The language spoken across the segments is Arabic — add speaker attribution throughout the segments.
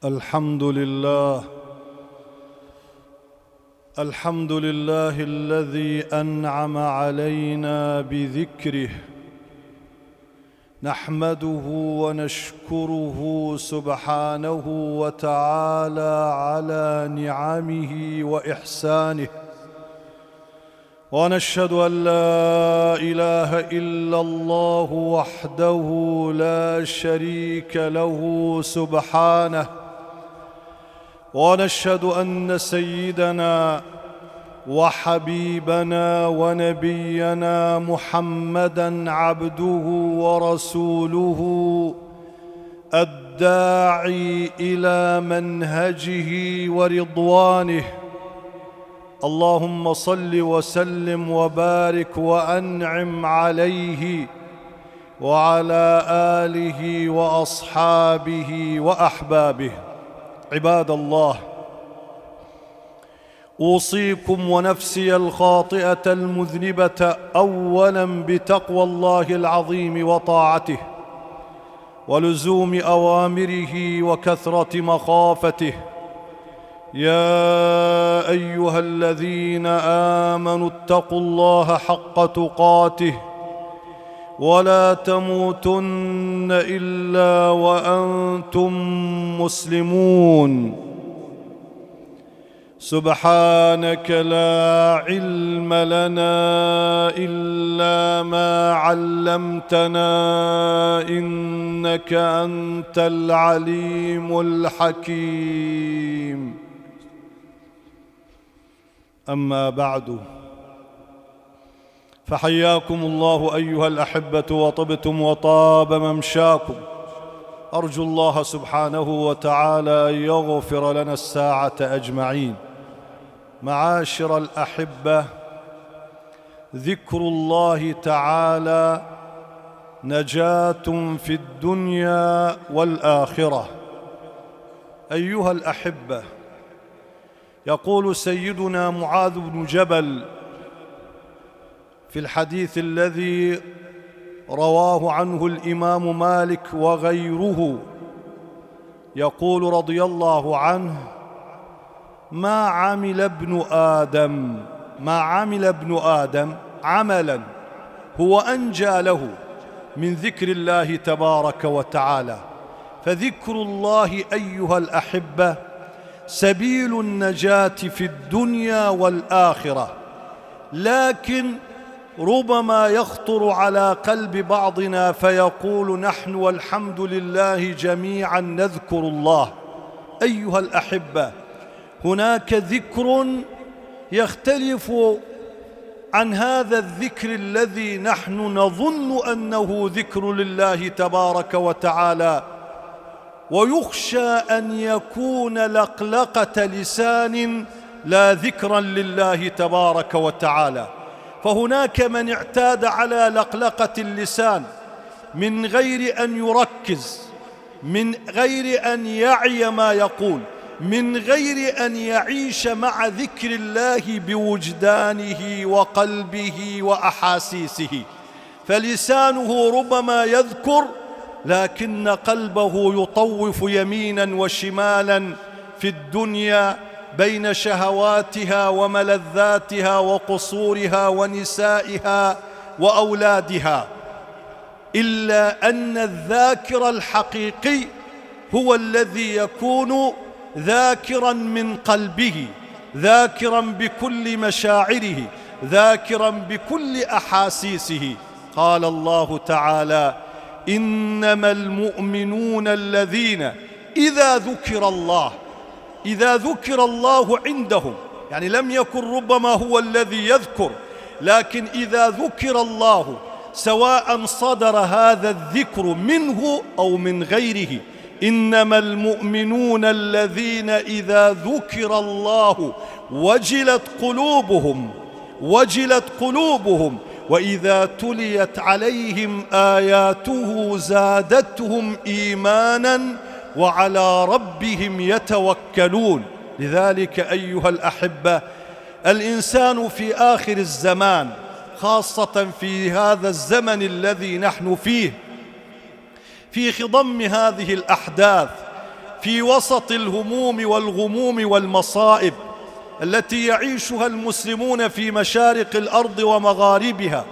Speaker 1: الحمد لله الذي أنعم علينا بذكره، نحمده ونشكره سبحانه وتعالى على نعمه وإحسانه، ونشهد أن لا إله إلا الله وحده لا شريك له سبحانه، ونشهد أن سيدنا وحبيبنا ونبينا محمدًا عبده ورسوله الداعي إلى منهجه ورضوانه. اللهم صل وسلم وبارك وأنعم عليه وعلى آله وأصحابه وأحبابه. عباد الله، أوصيكم ونفسي الخاطئة المذنبة أولاً بتقوى الله العظيم وطاعته، ولزوم أوامره وكثرة مخافته. يا أيها الذين آمنوا اتقوا الله حق تقاته ولا تموتن إلا وأنتم مسلمون. سبحانك لا علم لنا إلا ما علمتنا إنك أنت العليم الحكيم. أما بعد، فحياكم الله أيها الأحبة وطبتم وطاب ممشاكم. أرجو الله سبحانه وتعالى أن يغفر لنا الساعة أجمعين. معاشر الأحبة، ذكر الله تعالى نجاة في الدنيا والآخرة. أيها الأحبة، يقول سيدنا معاذ بن جبل في الحديث الذي رواه عنه الإمام مالك وغيره، يقول رضي الله عنه: ما عمل ابن آدم عملاً هو أنجى له من ذكر الله تبارك وتعالى. فذكر الله أيها الأحبة سبيل النجاة في الدنيا والآخرة، لكن ربما يخطر على قلب بعضنا فيقول: نحن والحمد لله جميعا نذكر الله. أيها الأحبة، هناك ذكر يختلف عن هذا الذكر الذي نحن نظن أنه ذكر لله تبارك وتعالى، ويخشى أن يكون لقلقة لسان لا ذكرا لله تبارك وتعالى. فهناك من اعتاد على لقلقة اللسان من غير أن يركز، من غير أن يعي ما يقول، من غير أن يعيش مع ذكر الله بوجدانه وقلبه وأحاسيسه. فلسانه ربما يذكر، لكن قلبه يطوف يميناً وشمالاً في الدنيا بين شهواتها وملذاتها وقصورها ونسائها وأولادها. إلا أن الذاكر الحقيقي هو الذي يكون ذاكراً من قلبه، ذاكراً بكل مشاعره، ذاكراً بكل أحاسيسه. قال الله تعالى: إنما المؤمنون الذين إذا ذكر الله عندهم، يعني لم يكن ربما هو الذي يذكر، لكن إذا ذكر الله، سواء صدر هذا الذكر منه أو من غيره. إنما المؤمنون الذين إذا ذكر الله وجلت قلوبهم وإذا تليت عليهم آياته زادتهم إيماناً وعلى ربهم يتوكلون. لذلك أيها الأحبة، الإنسان في آخر الزمان، خاصة في هذا الزمن الذي نحن فيه، في خضم هذه الأحداث، في وسط الهموم والغموم والمصائب التي يعيشها المسلمون في مشارق الأرض ومغاربها،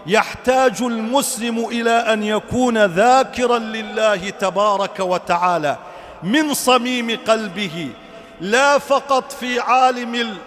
Speaker 1: يحتاج المسلم إلى أن يكون ذاكرا لله تبارك وتعالى من صميم قلبه، لا فقط في عالم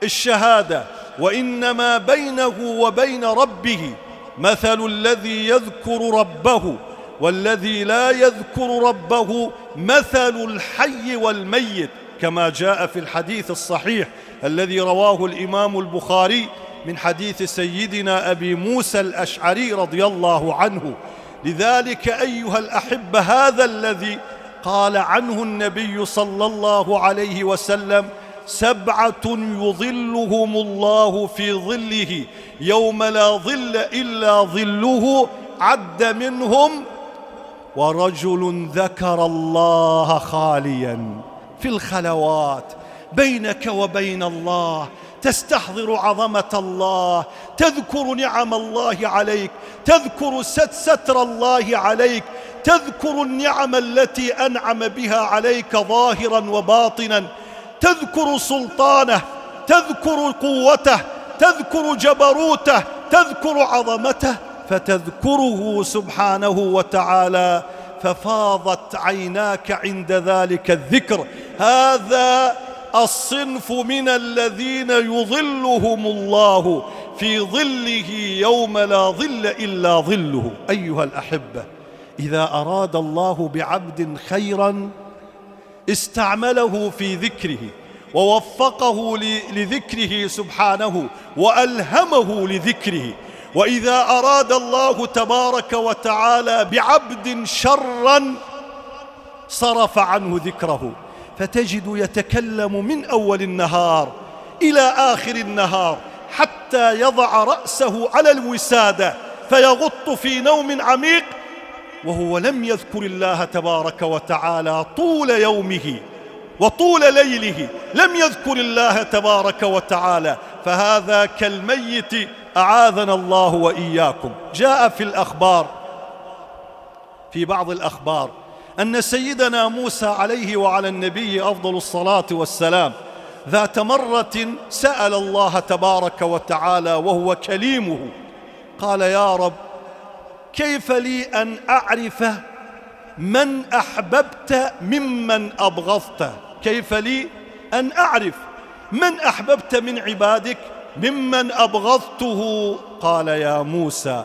Speaker 1: الشهادة، وإنما بينه وبين ربه. مثل الذي يذكر ربه والذي لا يذكر ربه مثل الحي والميت، كما جاء في الحديث الصحيح الذي رواه الإمام البخاري من حديث سيدنا أبي موسى الأشعري رضي الله عنه. لذلك أيها الأحبة، هذا الذي قال عنه النبي صلى الله عليه وسلم: 7 يظلهم الله في ظله يوم لا ظل إلا ظله، عد منهم: ورجل ذكر الله خاليا في الخلوات بينك وبين الله، تستحضر عظمة الله، تذكر نعم الله عليك، تذكر ستر الله عليك، تذكر النعم التي أنعم بها عليك ظاهرا وباطنا، تذكر سلطانه، تذكر قوته، تذكر جبروته، تذكر عظمته، فتذكره سبحانه وتعالى، ففاضت عيناك عند ذلك الذكر. هذا الصنف من الذين يظلهم الله في ظله يوم لا ظل إلا ظله. أيها الأحبة، إذا أراد الله بعبد خيرا استعمله في ذكره ووفقه لذكره سبحانه وألهمه لذكره، وإذا أراد الله تبارك وتعالى بعبد شرا صرف عنه ذكره، فتجد يتكلم من أول النهار إلى آخر النهار حتى يضع رأسه على الوسادة فيغط في نوم عميق وهو لم يذكر الله تبارك وتعالى طول يومه وطول ليله، لم يذكر الله تبارك وتعالى، فهذا كالميت أعاذنا الله وإياكم. جاء في بعض الأخبار أن سيدنا موسى عليه وعلى النبي أفضل الصلاة والسلام ذات مرة سأل الله تبارك وتعالى وهو كليمه، قال: يا رب، كيف لي أن أعرف من أحببت ممن أبغضت؟ كيف لي أن أعرف من أحببت من عبادك ممن أبغضته؟ قال: يا موسى،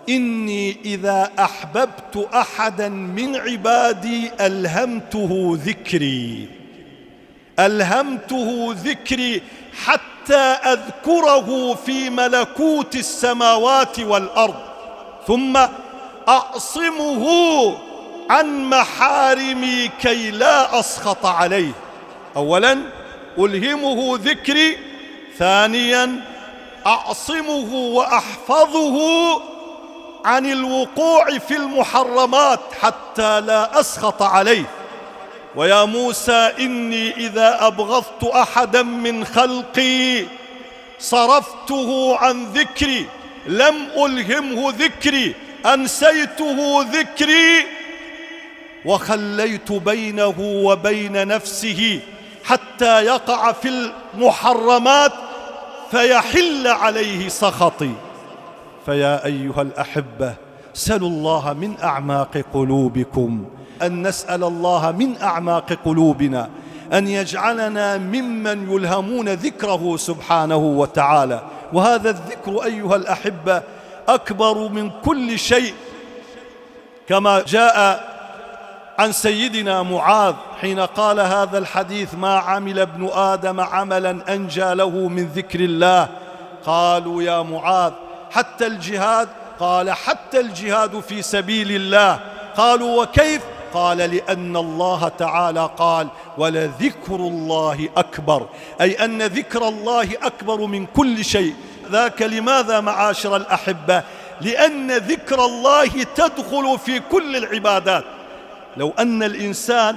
Speaker 1: إني إذا أحببت أحدا من عبادي ألهمته ذكري حتى أذكره في ملكوت السماوات والأرض، ثم أعصمه عن محارمي كي لا أسخط عليه. أولا ألهمه ذكري، ثانيا أعصمه وأحفظه عن الوقوع في المحرمات حتى لا أسخط عليه. ويا موسى، إني إذا أبغضت أحدا من خلقي صرفته عن ذكري، لم ألهمه ذكري، أنسيته ذكري، وخليت بينه وبين نفسه حتى يقع في المحرمات فيحل عليه سخطي. فيا أيها الأحبة، سلوا الله من أعماق قلوبكم أن نسأل الله من أعماق قلوبنا أن يجعلنا ممن يلهمون ذكره سبحانه وتعالى. وهذا الذكر أيها الأحبة أكبر من كل شيء، كما جاء عن سيدنا معاذ حين قال هذا الحديث: ما عمل ابن آدم عملا أنجى له من ذكر الله. قالوا: يا معاذ، حتى الجهاد؟ قال: حتى الجهاد في سبيل الله. قالوا: وكيف؟ قال: لأن الله تعالى قال: ولذكر الله أكبر، أي أن ذكر الله أكبر من كل شيء. ذاك لماذا معاشر الأحبة؟ لأن ذكر الله تدخل في كل العبادات. لو أن الإنسان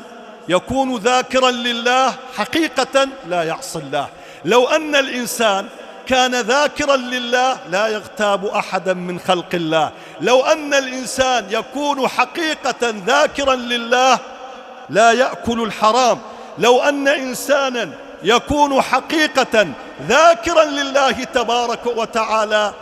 Speaker 1: يكون ذاكرا لله حقيقة لا يعصي الله، لو أن الإنسان كان ذاكرا لله لا يغتاب أحدا من خلق الله، لو أن الإنسان يكون حقيقة ذاكرا لله لا يأكل الحرام. لو أن إنسانا يكون حقيقة ذاكرا لله تبارك وتعالى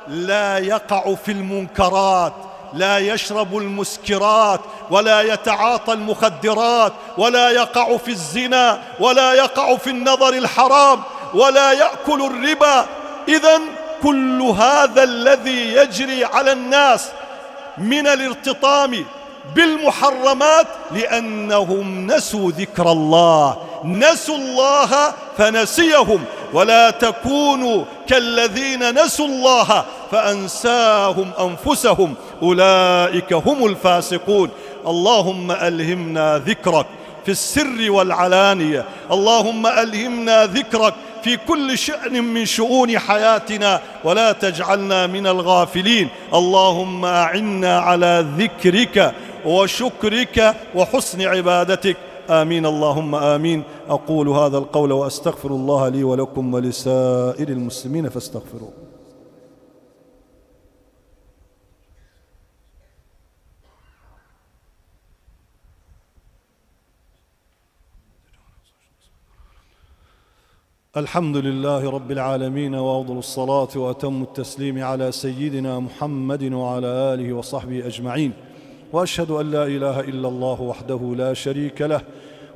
Speaker 1: لا يقع في المنكرات، لا يشرب المسكرات، ولا يتعاطى المخدرات، ولا يقع في الزنا، ولا يقع في النظر الحرام، ولا يأكل الربا. إذن كل هذا الذي يجري على الناس من الارتطام بالمحرمات لأنهم نسوا ذكر الله، نسوا الله فنسيهم. ولا تكونوا كالذين نسوا الله فأنساهم أنفسهم أولئك هم الفاسقون. اللهم ألهمنا ذكرك في السر والعلانية، اللهم ألهمنا ذكرك في كل شأن من شؤون حياتنا، ولا تجعلنا من الغافلين. اللهم أعنا على ذكرك وشكرك وحسن عبادتك. آمين اللهم آمين. أقول هذا القول وأستغفر الله لي ولكم ولسائر المسلمين فاستغفروه. الحمد لله رب العالمين، وأفضل الصلاة وأتم التسليم على سيدنا محمد وعلى آله وصحبه أجمعين. وأشهد أن لا إله إلا الله وحده لا شريك له،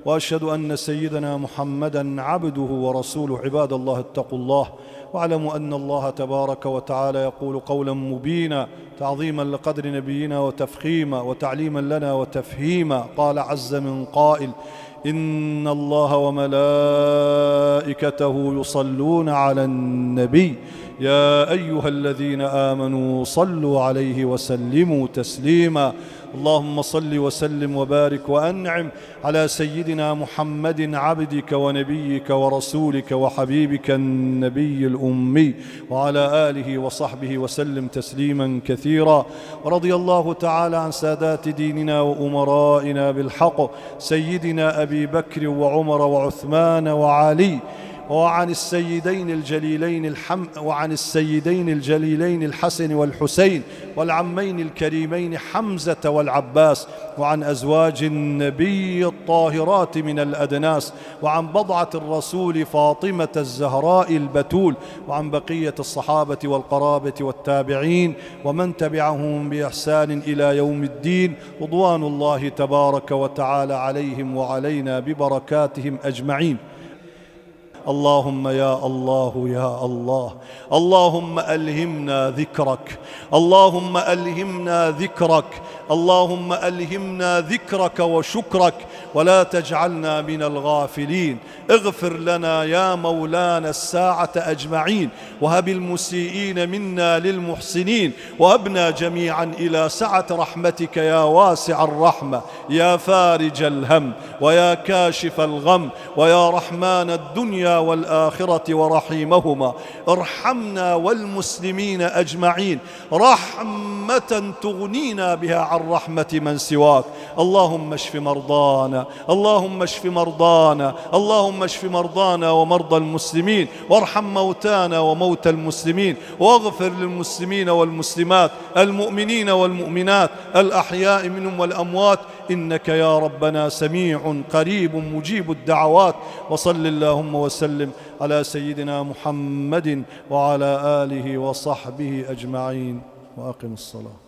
Speaker 1: وأشهد أن سيدنا محمدًا عبده ورسوله. عباد الله اتقوا الله، واعلموا أن الله تبارك وتعالى يقول قولا مبينا تعظيما لقدر نبينا وتفخيما وتعليما لنا وتفهيما. قال عز من قائل: إن الله وملائكته يصلون على النبي يا أيها الذين آمنوا صلوا عليه وسلموا تسليما. اللهم صل وسلم وبارك وأنعم على سيدنا محمد عبدك ونبيك ورسولك وحبيبك النبي الأمي، وعلى آله وصحبه وسلم تسليما كثيرا. ورضي الله تعالى عن سادات ديننا وأمرائنا بالحق، سيدنا أبي بكر وعمر وعثمان وعلي، وعن السيدين الجليلين الحسن والحسين، والعمين الكريمين حمزة والعباس، وعن أزواج النبي الطاهرات من الأدناس، وعن بضعة الرسول فاطمة الزهراء البتول، وعن بقية الصحابة والقرابة والتابعين ومن تبعهم بإحسان إلى يوم الدين، رضوان الله تبارك وتعالى عليهم وعلينا ببركاتهم أجمعين. اللهم يا الله يا الله، اللهم ألهمنا ذكرك، اللهم ألهمنا ذكرك، اللهم ألهمنا ذكرك وشكرك، ولا تجعلنا من الغافلين. اغفر لنا يا مولانا الساعة أجمعين، وهب المسيئين منا للمحسنين، وهبنا جميعا إلى سعة رحمتك يا واسع الرحمة، يا فارج الهم ويا كاشف الغم ويا رحمن الدنيا والآخرة ورحيمهما. ارحمنا والمسلمين أجمعين رحمة تغنينا بها عن رحمة من سواك. اللهم اشف مرضانا، اللهم اشف مرضانا، اللهم اشف مرضانا ومرضى المسلمين، وارحم موتانا وموتى المسلمين، واغفر للمسلمين والمسلمات، المؤمنين والمؤمنات، الأحياء منهم والأموات، إنك يا ربنا سميع قريب مجيب الدعوات. وصل اللهم وسلم على سيدنا محمد وعلى آله وصحبه أجمعين، وأقم الصلاة.